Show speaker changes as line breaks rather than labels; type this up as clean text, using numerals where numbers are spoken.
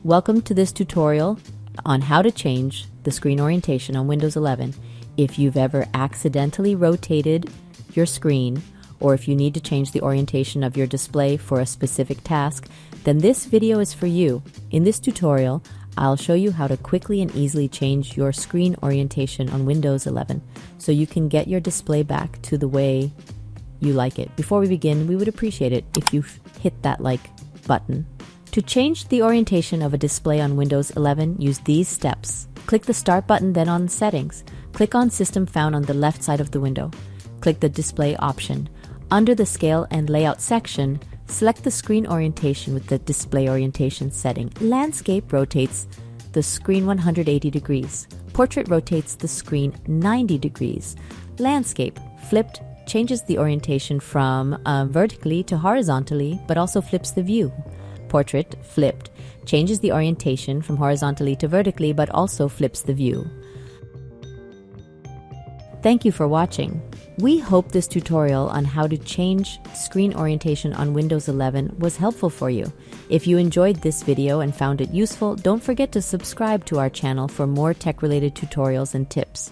Welcome to this tutorial on how to change the screen orientation on Windows 11. If you've ever accidentally rotated your screen, or if you need to change the orientation of your display for a specific task, then this video is for you. In this tutorial, I'll show you how to quickly and easily change your screen orientation on Windows 11 so you can get your display back to the way you like it. Before we begin, we would appreciate it if you hit that like button. To change the orientation of a display on Windows 11, use these steps. Click the Start button, then on Settings. Click on System found on the left side of the window. Click the Display option. Under the Scale and Layout section, select the screen orientation with the display orientation setting. Landscape rotates the screen 180 degrees. Portrait rotates the screen 90 degrees. Landscape, flipped, changes the orientation from vertically to horizontally, but also flips the view. Portrait, flipped, changes the orientation from horizontally to vertically, but also flips the view. Thank you for watching. We hope this tutorial on how to change screen orientation on Windows 11 was helpful for you. If you enjoyed this video and found it useful, don't forget to subscribe to our channel for more tech-related tutorials and tips.